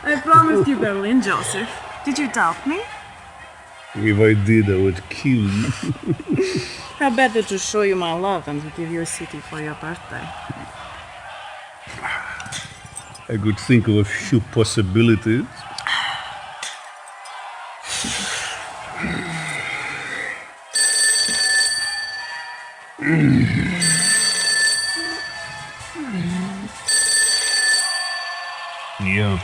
I promised you Berlin, Joseph. Did you doubt me? If I did, I would kill you. How better to show you my love than to give you a city for your birthday? I could think of a few possibilities. Yeah.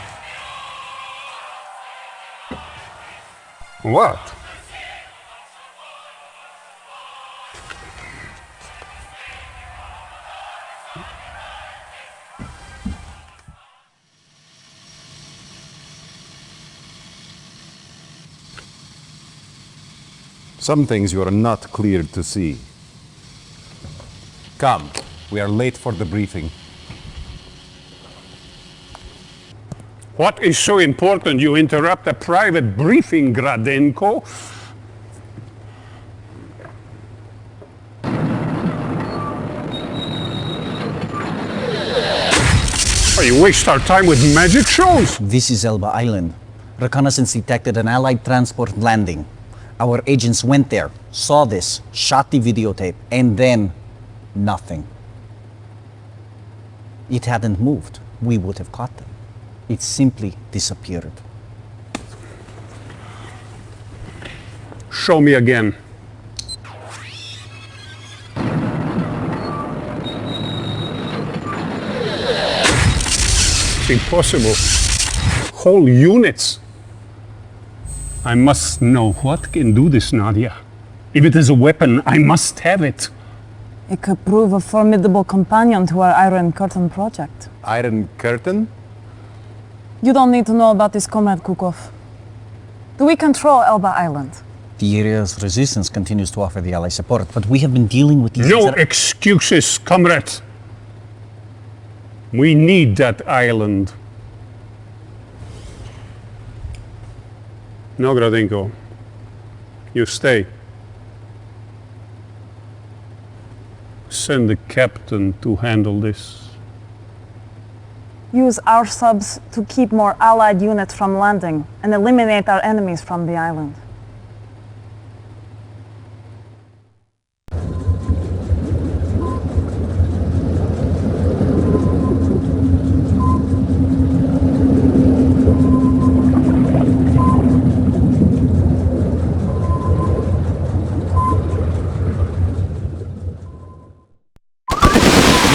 What? Some things you are not cleared to see. Come, we are late for the briefing. What is so important you interrupt a private briefing, Gradenko? You waste our time with magic shows? This is Elba Island. Reconnaissance detected an Allied transport landing. Our agents went there, saw this, shot the videotape, and then nothing. It hadn't moved. We would have caught them. It simply disappeared. Show me again. It's impossible. Whole units. I must know what can do this, Nadia. If it is a weapon, I must have it. It could prove a formidable companion to our Iron Curtain project. Iron Curtain? You don't need to know about this, Comrade Kukov. Do we control Elba Island? The area's resistance continues to offer the Allies support, but we have been dealing with these... No excuses, comrade. We need that island. No, Gradenko. You stay. Send the captain to handle this. Use our subs to keep more Allied units from landing and eliminate our enemies from the island.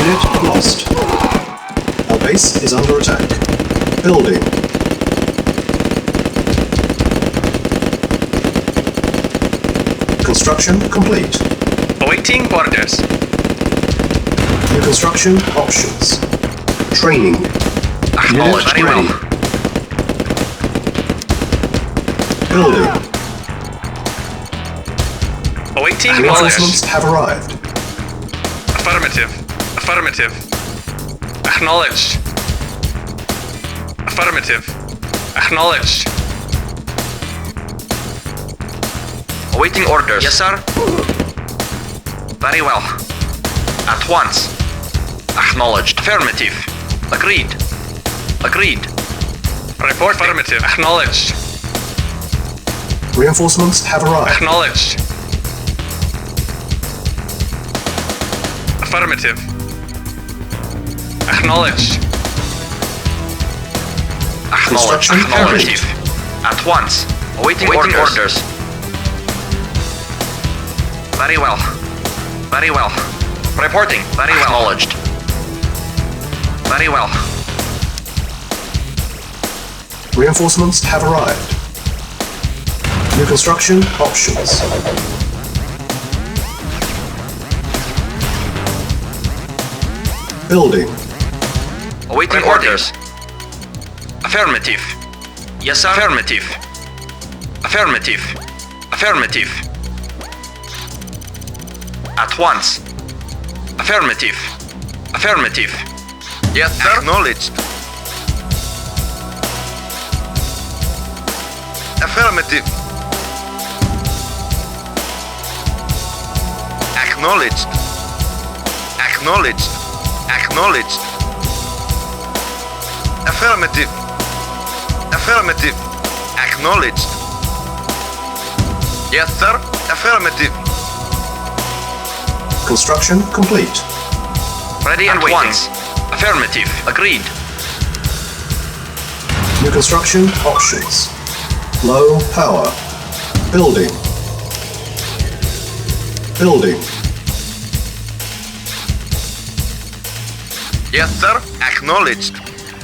Unit lost. Our base is under attack. Building. Construction complete. Awaiting orders. New construction options. Training. Acknowledged. Very well. Building. Awaiting Reinforcements orders. have arrived. Affirmative. Affirmative. Acknowledged. Affirmative. Acknowledged. Awaiting orders. Yes, sir. Very well. At once. Acknowledged. Affirmative. Agreed. Agreed. Report. Affirmative. Acknowledged. Reinforcements have arrived. Acknowledged. Affirmative. Acknowledged. Acknowledged. Construction Acknowledged. At once. Awaiting orders. Very well. Very well. Reporting. Very well. Acknowledged. Very well. Reinforcements have arrived. New construction options. Building. Awaiting orders. Affirmative. Yes, sir. Affirmative. Affirmative. Affirmative. At once. Affirmative. Affirmative. Yes, sir. Acknowledged. Affirmative. Acknowledged. Acknowledged. Acknowledged. Affirmative. Affirmative. Acknowledged. Yes, sir. Affirmative. Construction complete. Ready and waiting. Once. Affirmative. Agreed. New construction options. Low power. Building. Building. Yes, sir. Acknowledged.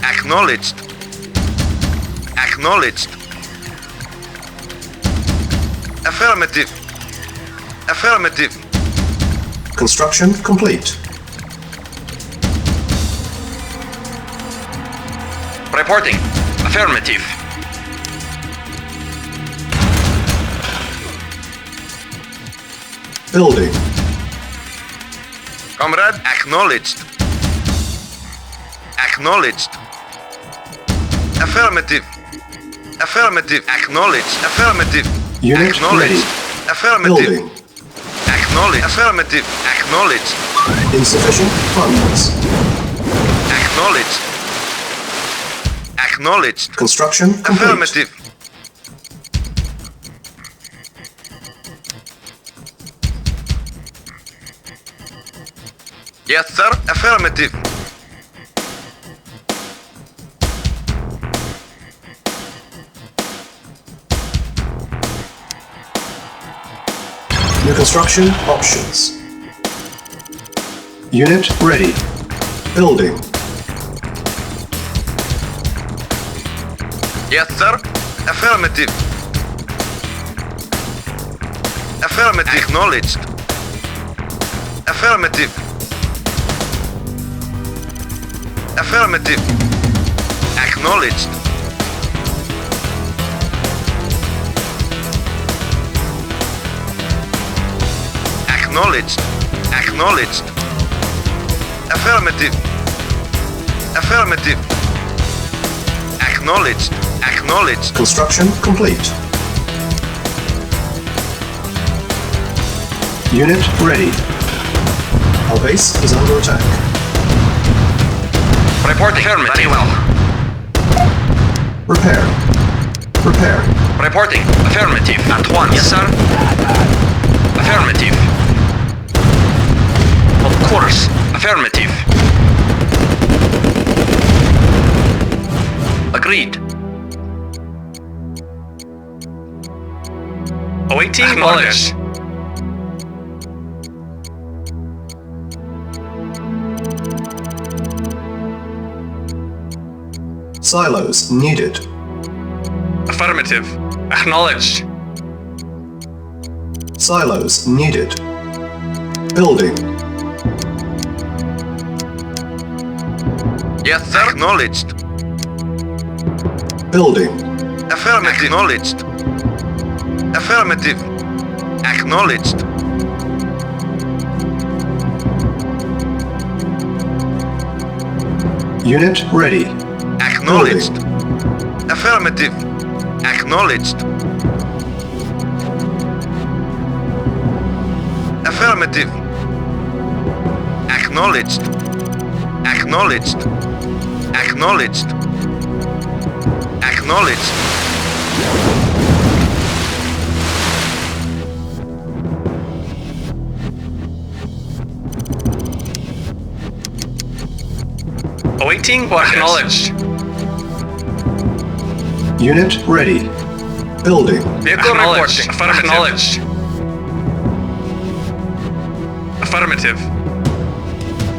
Acknowledged. Acknowledged. Affirmative. Affirmative. Construction complete. Reporting. Affirmative. Building. Comrade, acknowledged. Acknowledged. Affirmative. Affirmative. Acknowledged. Affirmative. Unit Acknowledged. ready. Affirmative. Building. Acknowledged. Affirmative. Acknowledged. Insufficient funds. Acknowledged. Acknowledged. Construction complete. Affirmative. Yes, sir. Affirmative. New construction options. Unit ready. Building. Yes, sir. Affirmative. Affirmative. Acknowledged. Affirmative. Affirmative. Acknowledged. Acknowledged. Acknowledged. Affirmative. Affirmative. Acknowledged. Acknowledged. Construction complete. Unit ready. Our base is under attack. Reporting. Affirmative. Very well. Repair. Repair. Reporting. Affirmative. At once. Yes, sir. Affirmative. Of course. Affirmative. Agreed. Awaiting orders. Silos needed. Affirmative. Acknowledged. Silos needed. Building. Yes, sir. Acknowledged. Building. Affirmative. Acknowledged. Affirmative. Acknowledged. Unit ready. Acknowledged. Affirmative. Acknowledged. Affirmative. Acknowledged. Acknowledged. Acknowledged. Acknowledged. Awaiting orders. Acknowledged. Unit ready. Building. Vehicle reporting. Acknowledged. Affirmative.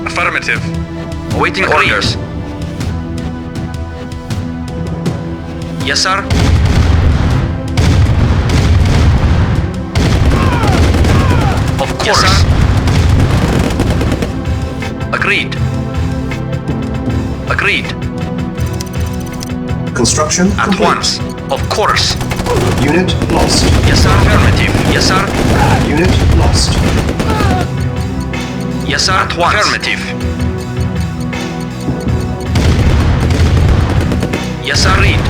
Affirmative. Awaiting orders. Yes, sir. Of course. Yes, sir. Agreed. Agreed. Construction At complete. once. Of course. Unit lost. Yes, sir. Affirmative. Yes, sir. Unit lost. Yes, sir. At once. Affirmative. Yes, sir. Read.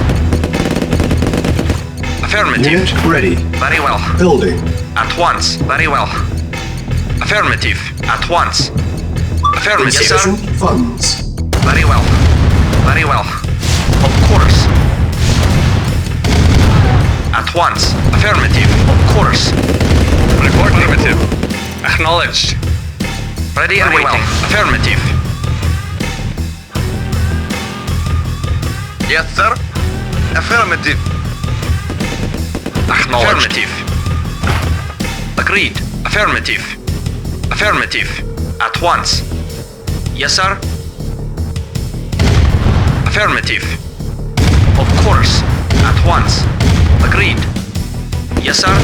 Affirmative. Unit ready. Very well. Building. At once. Very well. Affirmative. At once. Affirmative. Yes, sir. Insufficient funds. Very well. Very well. Of course. At once. Affirmative. Of course. Report affirmative. Acknowledged. Ready and waiting. Affirmative. Yes, sir. Affirmative. Acknowledged. Affirmative. Agreed. Affirmative. Affirmative. At once. Yes, sir. Affirmative. Of course. At once. Agreed. Yes, sir.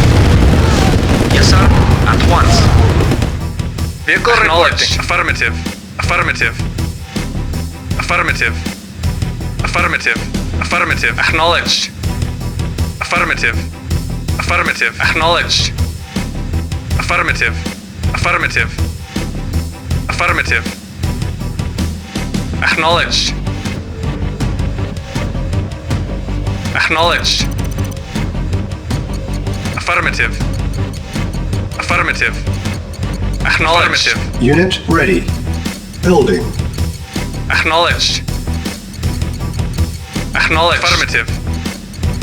Yes, sir. At once. Vehicle Acknowledged. reporting. Affirmative. Affirmative. Affirmative. Affirmative. Affirmative. Acknowledged. Affirmative. Affirmative. Acknowledged. Affirmative. Affirmative. Affirmative. Acknowledged. Acknowledged. Affirmative. Affirmative. Acknowledged. Unit ready. Building. Acknowledged. Acknowledged. Affirmative.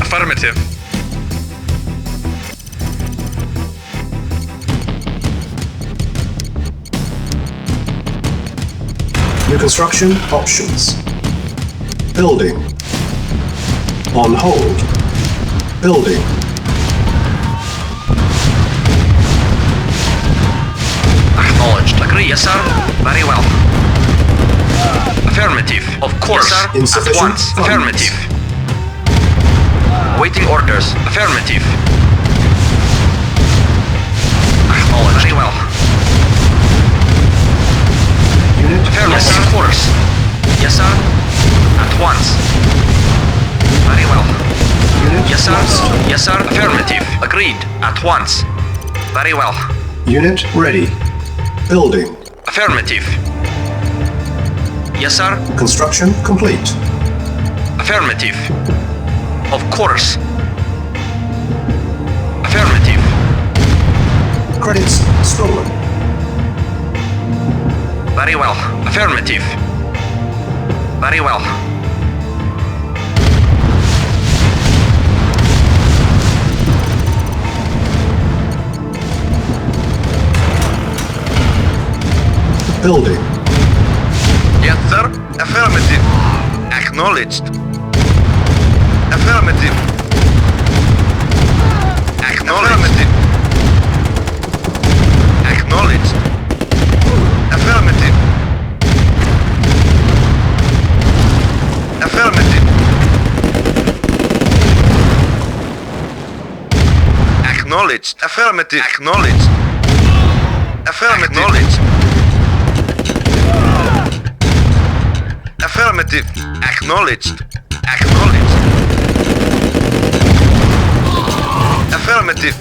Affirmative. New construction options. Building. On hold. Building. Acknowledged. Agree, yes, sir. Very well. Affirmative. Of course, Yes, sir. At insufficient once. funds. Affirmative. Awaiting orders. Affirmative. Acknowledged. Very well. Unit Affirmative. lost. Of course. Yes, sir. At once. Very well. Unit Yes, sir. lost. Yes, sir. Affirmative. Agreed. At once. Very well. Unit ready. Building. Affirmative. Yes, sir. Construction complete. Affirmative. Of course. Affirmative. Credits stolen. Very well. Affirmative. Very well. Building. Yes, sir. Affirmative. Acknowledged. Affirmative. Acknowledged. Acknowledged. Affirmative. Affirmative. Acknowledged. Affirmative. Acknowledged. Affirmative. Affirmative. Acknowledged. Acknowledged. Affirmative.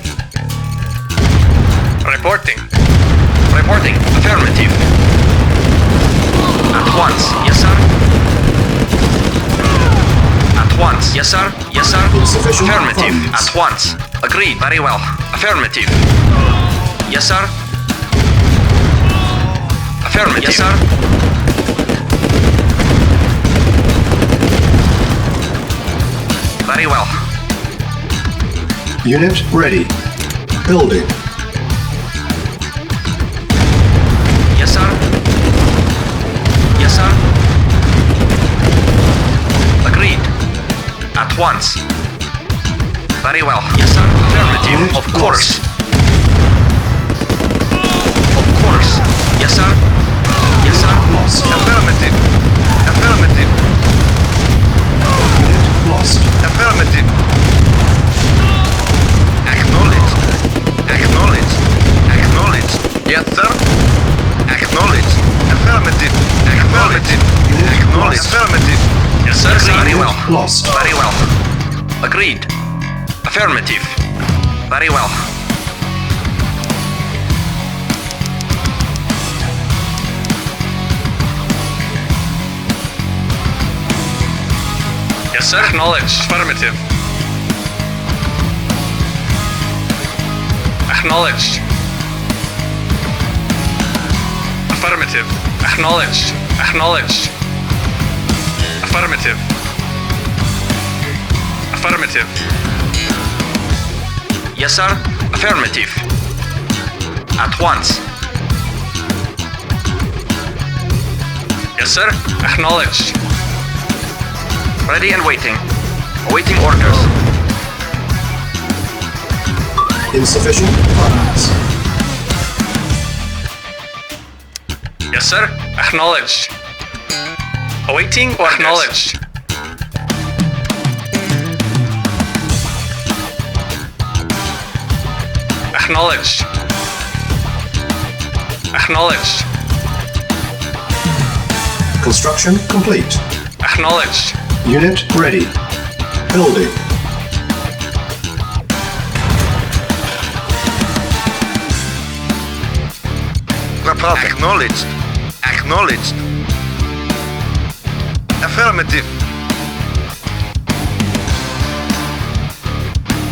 Reporting. Reporting. Affirmative. At once. Yes, sir. At once. Yes, sir. Yes, sir. Insufficient Affirmative. funds. At once. Agreed. Very well. Affirmative. Yes, sir. Affirmative. Yes, sir. Very well. Unit ready. Building. Yes, sir. Yes, sir. Agreed. At once. Very well. Yes, sir. Affirmative. Unit Of course. lost. Of course. Yes, sir. Yes, sir. Lost. Affirmative. Affirmative. Unit lost. Affirmative. Acknowledged. Acknowledged. Acknowledged. Yes, sir. Acknowledged. Affirmative. Affirmative. Acknowledged. Affirmative. Yes, sir. Very well. Lost. Very well. Agreed. Affirmative. Very well. Yes, sir. Acknowledged. Affirmative. Acknowledged. Affirmative. Acknowledged. Acknowledged. Affirmative. Affirmative. Yes, sir. Affirmative. At once. Yes, sir. Acknowledged. Ready and waiting. Awaiting orders. Insufficient funds. Yes, sir. Acknowledged. Awaiting orders. Acknowledged. Acknowledged. Acknowledged. Construction complete. Acknowledged. Unit ready. Building. Acknowledged. Acknowledged. Affirmative.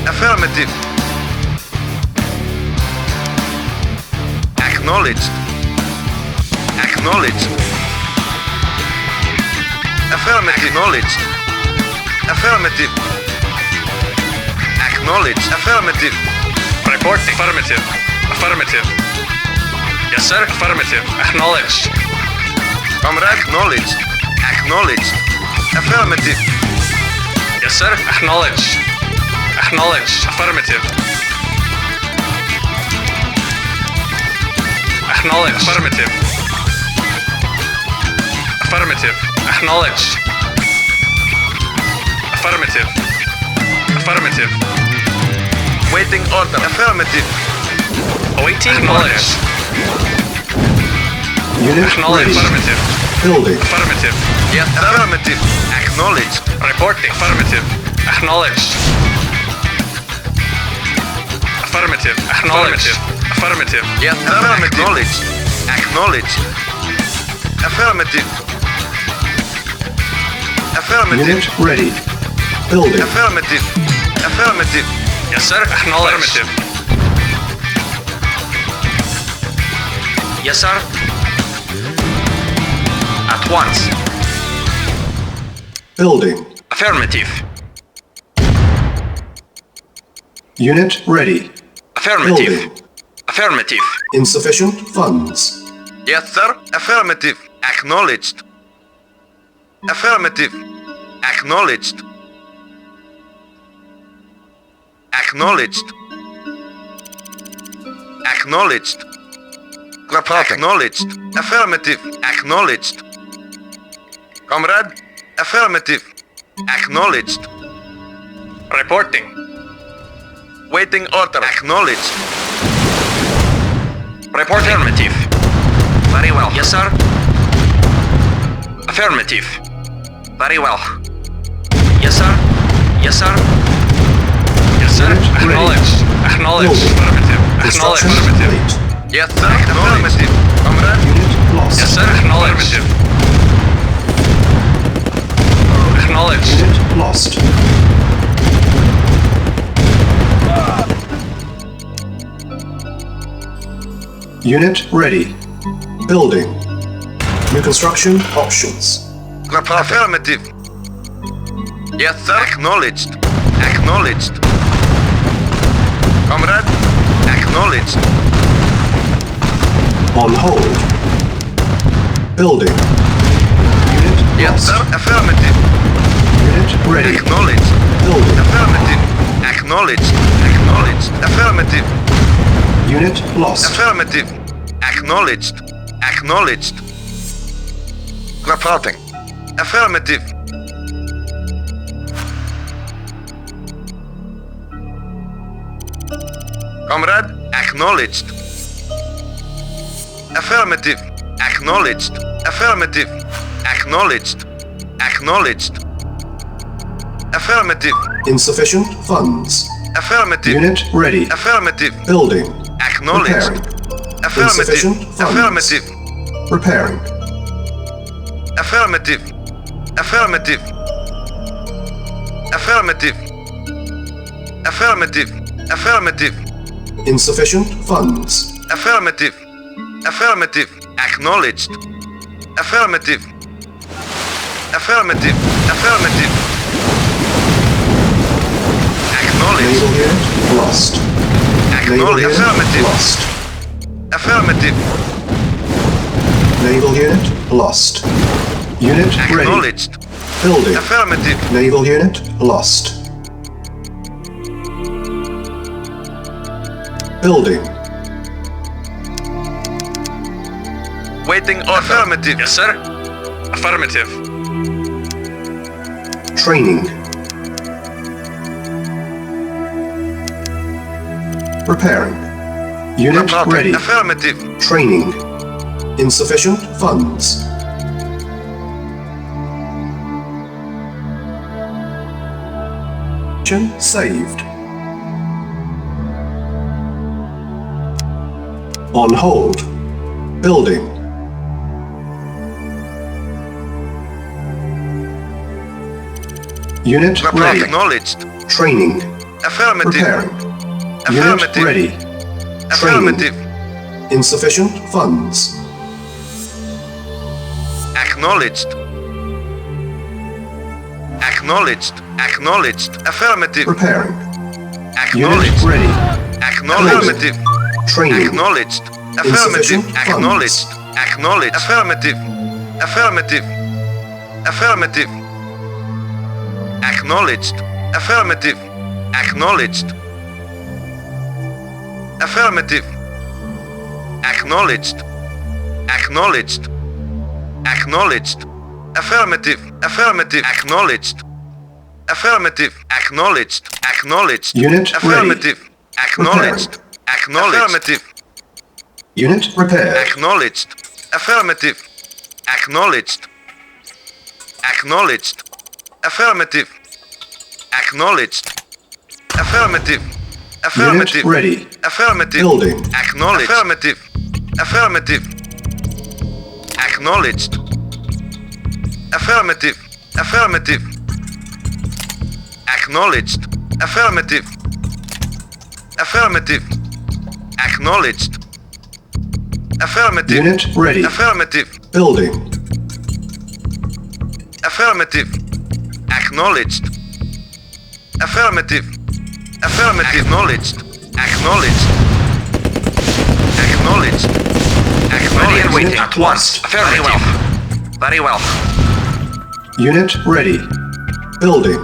Affirmative. Acknowledged. Acknowledged. Affirmative. Acknowledged. Affirmative. Acknowledged. Affirmative. Reporting. Affirmative. Affirmative. Yes, sir. Affirmative. Acknowledged. Comrade. Acknowledged. Acknowledged. Affirmative. Yes, sir. Acknowledged. Acknowledged. Affirmative. Acknowledged. Affirmative. Affirmative. Acknowledged. Affirmative. Affirmative. Waiting order. Affirmative. Awaiting orders. Unit Acknowledged. ready. Affirmative. Building. Affirmative. Yes, affirmative. Acknowledged. Reporting. Affirmative. Acknowledged. Affirmative. Acknowledged. Affirmative. Yes, affirmative. Acknowledged. Acknowledged. Affirmative. Affirmative. Unit ready. Building. Affirmative. Affirmative. Yes, sir. Acknowledged. Affirmative. Yes, sir. At once. Building. Affirmative. Unit ready. Affirmative. Building. Affirmative. Insufficient funds. Yes, sir. Affirmative. Acknowledged. Affirmative. Acknowledged. Acknowledged. Acknowledged. Acknowledged. Affirmative. Acknowledged. Comrade. Affirmative. Acknowledged. Reporting. Waiting order. Acknowledged. Report affirmative. Very well. Yes, sir. Affirmative. Very well. Yes, sir. Yes, sir. Yes, sir. Unit ready. Acknowledged. Acknowledged. Building. Affirmative. Acknowledged. Construction Affirmative. complete. Yes, sir. Affirmative. Comrade. Unit lost. Yes, sir. Acknowledged. Acknowledged. Unit lost. Unit ready. Building. New construction options. Affirmative. Yes, sir. Acknowledged. Acknowledged. Comrade. Acknowledged. On hold. Building. Unit Yes, lost. sir. Affirmative. Unit ready. Acknowledged. Building. Affirmative. Acknowledged. Acknowledged. Affirmative. Unit lost. Affirmative. Acknowledged. Acknowledged. Reporting. Affirmative. Comrade. Acknowledged. Affirmative. Acknowledged. Affirmative. Acknowledged. Acknowledged. Affirmative. Insufficient funds. Affirmative. Unit ready. Affirmative. Building. Acknowledged. Repairing. Affirmative. Insufficient funds. Affirmative. Repairing. Affirmative. Affirmative. Affirmative. Affirmative. Affirmative. Insufficient funds. Affirmative. Affirmative. Acknowledged. Affirmative. Affirmative. Affirmative. Acknowledged. Naval unit lost. Naval Acknowledged. unit Affirmative. lost. Affirmative. Naval unit lost. Unit ready. Acknowledged. Building. Affirmative. Naval unit lost. Building. Waiting order. Affirmative. Yes, sir. Affirmative. Training. Preparing. Unit Reporting. ready. Affirmative. Training. Insufficient funds. Mission saved. On hold. Building. Unit Report ready. acknowledged. Training. Affirmative. Preparing. Unit Affirmative. ready. Affirmative. Insufficient funds. Acknowledged. Acknowledged. Acknowledged. Affirmative. Preparing. Unit Acknowledged. ready. Affirmative. Training. Acknowledged. Insufficient Affirmative. Acknowledged. Acknowledged. Affirmative. Affirmative. Affirmative. Acknowledged. Affirmative. Acknowledged. Affirmative. Acknowledged. Acknowledged. Acknowledged. Affirmative. Affirmative. Acknowledged. Affirmative. Acknowledged. Acknowledged. Unit ready. Affirmative. Acknowledged. Acknowledged. Affirmative. Unit prepared. Acknowledged. Affirmative. Acknowledged. Acknowledged. Affirmative. Acknowledged. Affirmative. Affirmative. Unit ready. Affirmative. Building. Acknowledged. Affirmative. Affirmative. Acknowledged. Affirmative. Affirmative. Acknowledged. Affirmative. Affirmative. Acknowledged. Affirmative. Unit ready. Affirmative. Building. Affirmative. Acknowledged. Affirmative. Affirmative. Acknowledged. Acknowledged. Acknowledged. Ready and Acknowledged. waiting. Unit At once. lost. Affirmative. Very well. Unit ready. Building.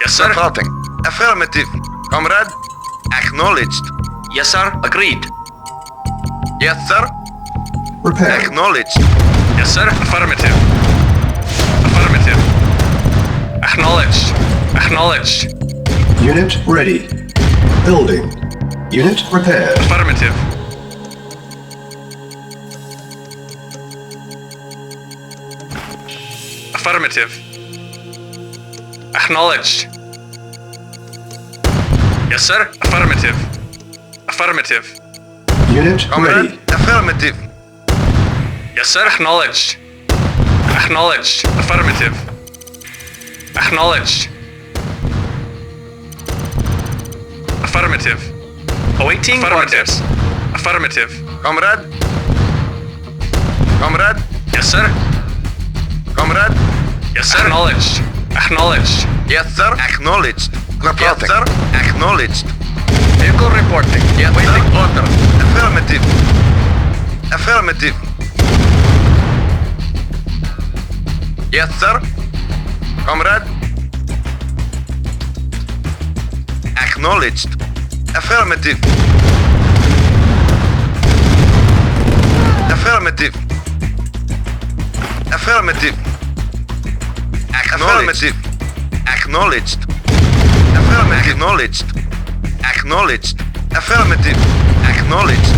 Yes, sir. Reporting. Affirmative. Comrade. Acknowledged. Yes, sir. Agreed. Yes, sir. Repair. Acknowledged. Yes, sir. Affirmative. Affirmative. Acknowledged. Acknowledged. Unit ready. Building. Unit prepared. Affirmative. Affirmative. Acknowledged. Yes, sir. Affirmative. Affirmative. Unit Comrade. ready. Affirmative. Yes, sir. Acknowledged. Acknowledged. Affirmative. Acknowledged. Affirmative. Awaiting orders. Affirmative. Comrade. Comrade. Yes, sir. Comrade. Yes, sir. Acknowledged. Acknowledged. Yes, sir. Acknowledged. Yes, Reporting. sir. Acknowledged. Vehicle reporting. Yes, Waiting order. Affirmative. Affirmative. Yes, sir. Comrade. Acknowledged. Affirmative. Affirmative. Affirmative. Affirmative. Acknowledged. Affirmative. Acknowledged. Acknowledged. Affirmative. Acknowledged.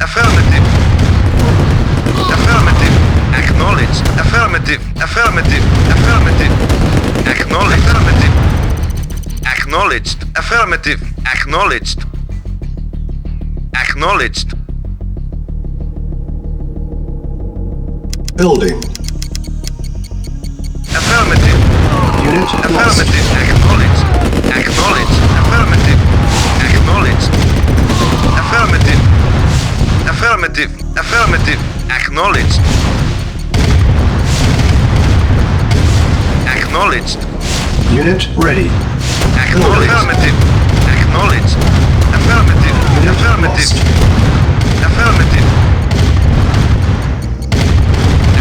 Affirmative. Affirmative. Acknowledged. Affirmative. Affirmative. Affirmative. Acknowledged. Affirmative. Acknowledged. Affirmative. Acknowledged. Acknowledged. Building. Affirmative. Unit lost. Affirmative. Acknowledged. Acknowledged. Affirmative. Acknowledged. Affirmative. Affirmative. Affirmative. Acknowledged. Acknowledged. Unit ready. Acknowledged. Affirmative. Acknowledged. Affirmative. Unit Affirmative. lost. Affirmative.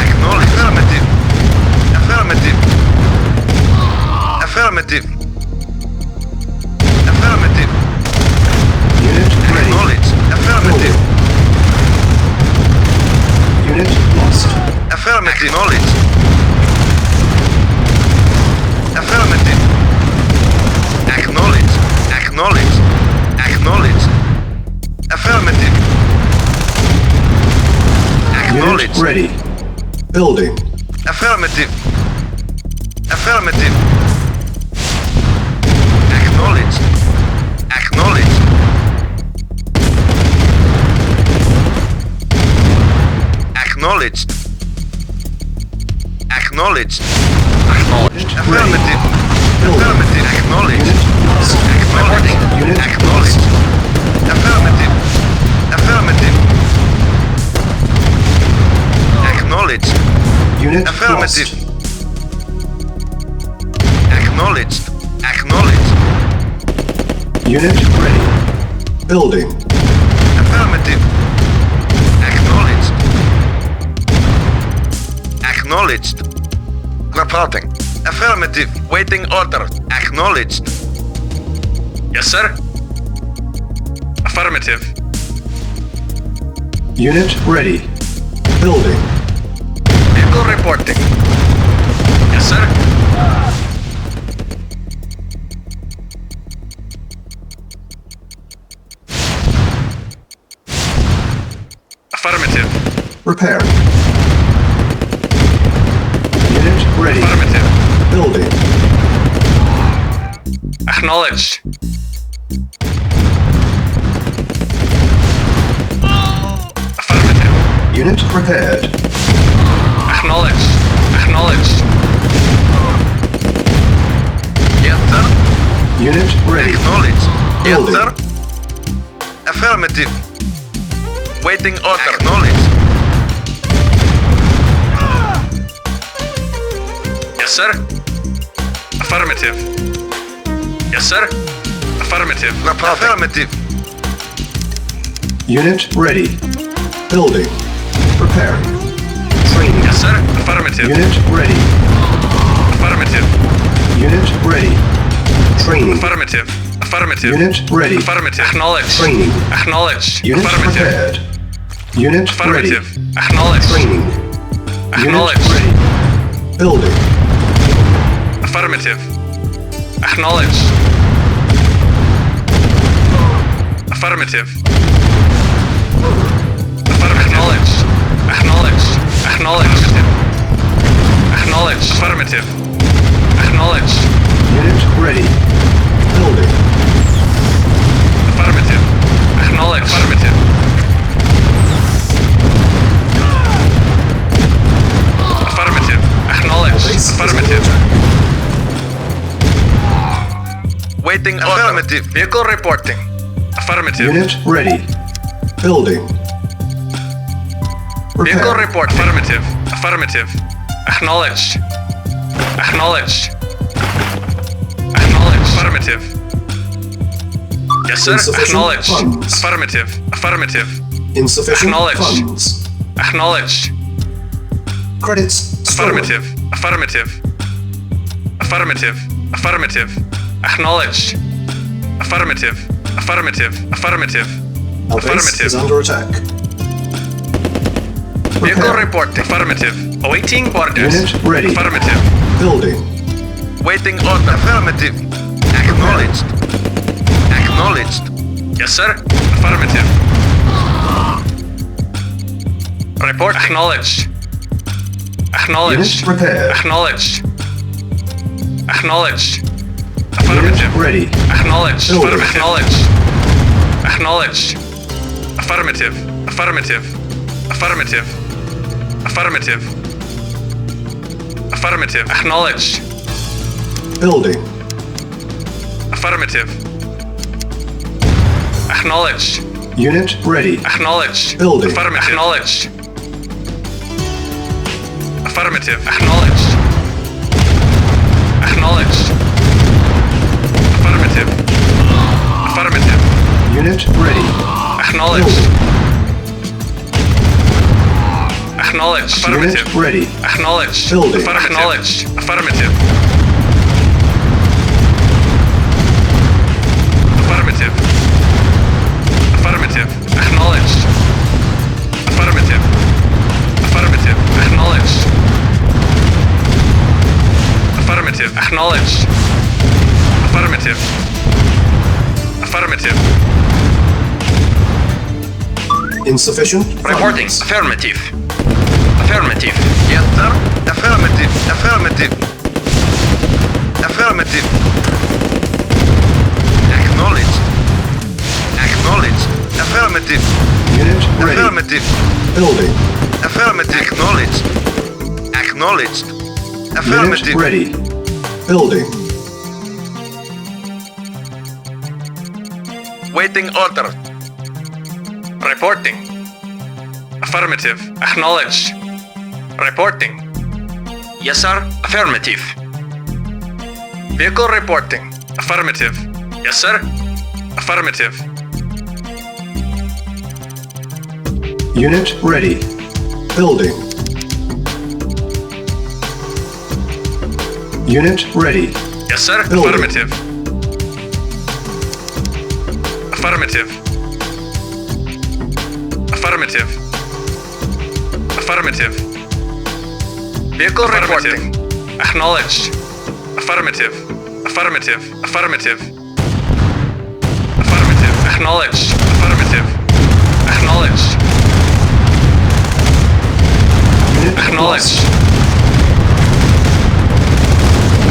Acknowledged. Affirmative. Affirmative. Affirmative. Affirmative. Unit ready. Acknowledged. Affirmative. Unit lost. Affirmative. Acknowledged. Affirmative. Acknowledged. Acknowledged. Acknowledged. Affirmative. Unit Acknowledged. ready. Building. Affirmative. Affirmative. Acknowledged. Acknowledged. Acknowledged. Acknowledged. Acknowledged. Affirmative. Affirmative. Acknowledged. Acknowledged. Unit Acknowledged. Affirmative. Affirmative. Acknowledged. Unit Affirmative. lost. Acknowledged. Acknowledged. Unit ready. Building. Affirmative. Acknowledged. Acknowledged. Reporting. Affirmative. Waiting order. Acknowledged. Yes, sir. Affirmative. Unit ready. Building. Vehicle reporting. Yes, sir. Affirmative. Repairing. Unit ready. Affirmative. Building. Acknowledged. Affirmative. Unit prepared. Acknowledged. Acknowledged. Yes, sir. Unit ready. Acknowledged. Yes, Building. sir. Affirmative. Waiting order. Acknowledged. Yes, sir. Affirmative. Yes, sir. Affirmative. Affirmative. Unit ready. Building. Preparing. Training. Yes, sir. Affirmative. Unit ready. Affirmative. Unit ready. Training. Affirmative. Affirmative. Unit ready. Affirmative. Acknowledged. Training. Acknowledged. Unit Affirmative. prepared. Unit Affirmative. ready. Acknowledged. Training. Acknowledged. Unit ready. Building. Affirmative. Acknowledged. Affirmative. Acknowledged. Acknowledged. Acknowledged. Acknowledged. Affirmative. Acknowledged. Unit ready. Building. Affirmative. Acknowledged. Affirmative. Affirmative. Acknowledged. Base is Affirmative. under attack. Waiting order. Affirmative. Vehicle reporting. Affirmative. Unit ready. Building. Vehicle Repair. report. Affirmative. Affirmative. Acknowledged. Acknowledged. Acknowledged. Affirmative. Yes, sir. Insufficient Acknowledged. funds. Affirmative. Affirmative. Insufficient Acknowledged. funds. Acknowledged. Credits stolen. Affirmative. Affirmative. Affirmative. Affirmative. Acknowledged. Affirmative. Affirmative. Affirmative. Our base Affirmative. is under attack. Vehicle Repair. reporting. Affirmative. Awaiting orders. Unit ready. Affirmative. Building. Waiting order. Affirmative. Acknowledged. Acknowledged. Yes, sir. Affirmative. Report. Acknowledged. Acknowledged. Unit repaired. Acknowledged. Acknowledged. Unit Affirmative. ready. Acknowledged. Building. Acknowledged. Acknowledged. Affirmative. Affirmative. Affirmative. Affirmative. Affirmative. Acknowledged. Building. Affirmative. Acknowledged. Unit ready. Acknowledged. Building. Affirmative. Acknowledged. Affirmative. Acknowledged. Acknowledged. Affirmative. Affirmative. Unit ready. Acknowledged. Acknowledged. Affirmative. Unit ready. Acknowledged. Building. Acknowledged. Affirmative. Affirmative. Affirmative. Acknowledged. Affirmative. Affirmative. Acknowledged. Affirmative. Acknowledged. Affirmative. Affirmative. Insufficient Reporting. funds. Affirmative. Affirmative. Yes, sir. Affirmative. Affirmative. Affirmative. Acknowledged. Acknowledged. Affirmative. Unit ready. Affirmative. Building. Affirmative. Acknowledged. Acknowledged. Unit Affirmative. ready. Building. Waiting order. Reporting. Affirmative. Acknowledged. Reporting. Yes, sir. Affirmative. Vehicle reporting. Affirmative. Yes, sir. Affirmative. Unit ready. Building. Unit ready. Yes, sir. Building. Affirmative. Affirmative. Affirmative. Affirmative. Vehicle reporting. Acknowledged. Affirmative. Affirmative. Affirmative. Affirmative. Acknowledged. Affirmative. Acknowledged. Unit Acknowledged. lost.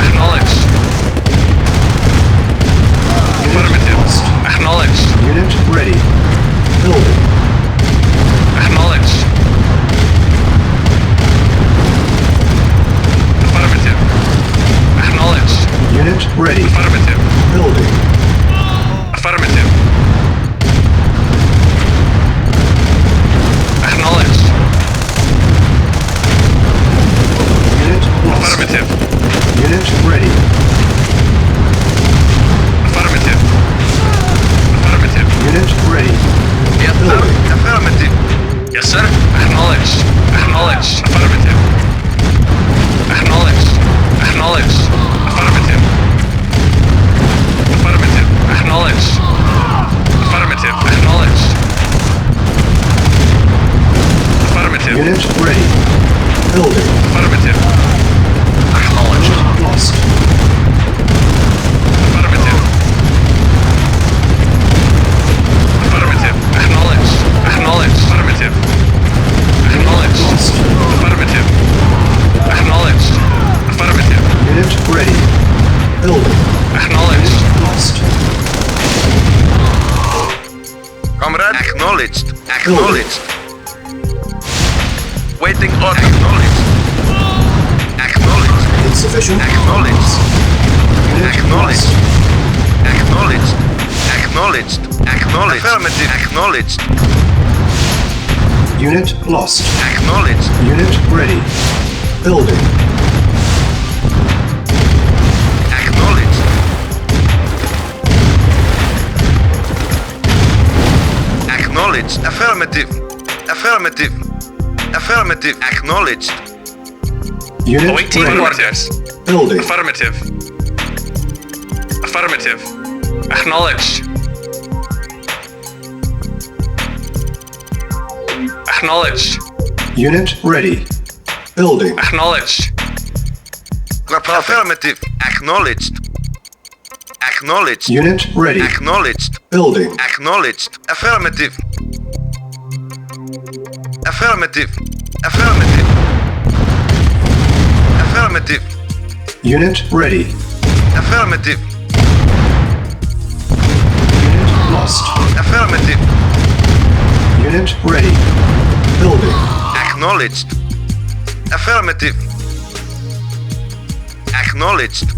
Acknowledged. Affirmative. Acknowledged. Unit ready. Building. Acknowledged. Affirmative. Acknowledged. Unit ready. Affirmative. Building. Affirmative. Acknowledged. Unit lost. Affirmative. Unit ready. Affirmative. Affirmative. Unit ready. Yes, sir. Building. Affirmative. Yes, sir. Acknowledged. Acknowledged. Affirmative. Acknowledged. Acknowledged. Affirmative. Affirmative. Acknowledged. Affirmative. Acknowledged. Affirmative. Unit ready. Building. Affirmative. Acknowledged. Unit lost. Affirmative. Affirmative. Acknowledged. Acknowledged. Affirmative. Acknowledged. Lost. Affirmative. Acknowledged. Affirmative. Unit ready. Building. Acknowledged. Lost. Comrade. Acknowledged. Acknowledged. Waiting order. Acknowledged. Acknowledged. Insufficient Acknowledged. Unit Acknowledged. lost. Acknowledged. Acknowledged. Acknowledged. Affirmative. Acknowledged. Unit lost. Acknowledged. Unit ready. Building. Acknowledged. Acknowledged. Affirmative. Affirmative. Affirmative. Acknowledged. Unit Awaiting ready. orders. Building. Affirmative. Affirmative. Acknowledged. Acknowledged. Unit ready. Building. Acknowledged. Affirmative. Acknowledged. Acknowledged. Unit ready. Acknowledged. Building. Acknowledged. Affirmative. Affirmative. Affirmative. Affirmative. Unit ready. Affirmative. Unit lost. Affirmative. Unit ready. Building. Acknowledged. Affirmative. Acknowledged.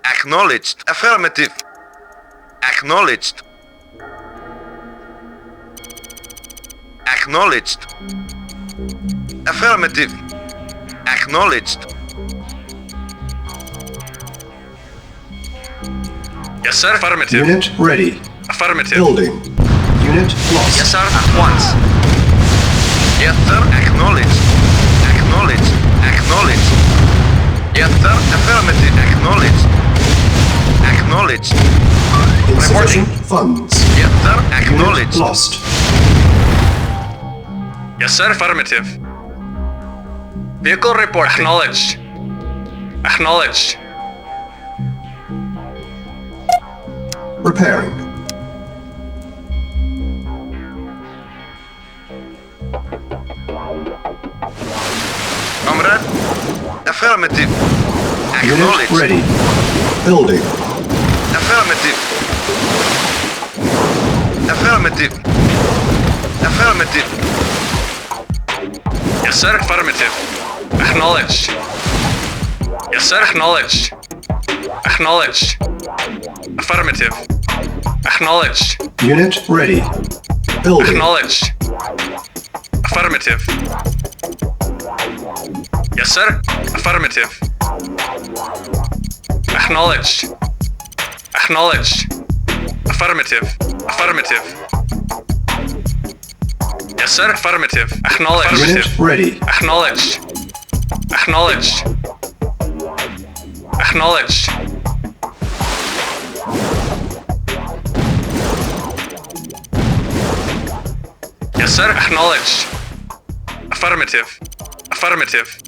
Acknowledged. Affirmative. Acknowledged. Acknowledged. Affirmative. Acknowledged. Yes, sir. Affirmative. Unit ready. Affirmative. Building. Unit lost. Yes, sir. At once. Yes, sir. Acknowledged. Acknowledged. Acknowledged. Yes, sir. Affirmative. Acknowledged. Acknowledged. Insufficient funds. Yes, sir. Unit Acknowledged. lost. Yes, sir. Affirmative. Vehicle report. Acknowledged. Acknowledged. Repairing. Comrade. Affirmative. Unit Acknowledged. ready. Building. Affirmative. Affirmative. Affirmative. Yes, sir. Affirmative. Acknowledged. Yes, sir. Acknowledged. Acknowledged. Affirmative. Acknowledged. Unit ready. Building. Acknowledged. Affirmative. Yes, sir. Affirmative. Acknowledged. Acknowledged. Affirmative. Affirmative. Yes, sir. Affirmative. Acknowledged. Unit ready. Acknowledged. Acknowledged. Acknowledged. Yes, sir. Acknowledged. Affirmative. Affirmative.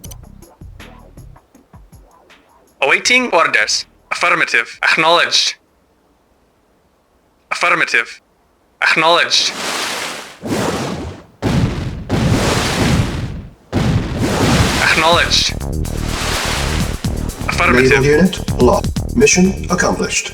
Awaiting orders. Affirmative. Acknowledged. Affirmative. Acknowledged. Acknowledged. Naval Affirmative. unit lost. Mission accomplished.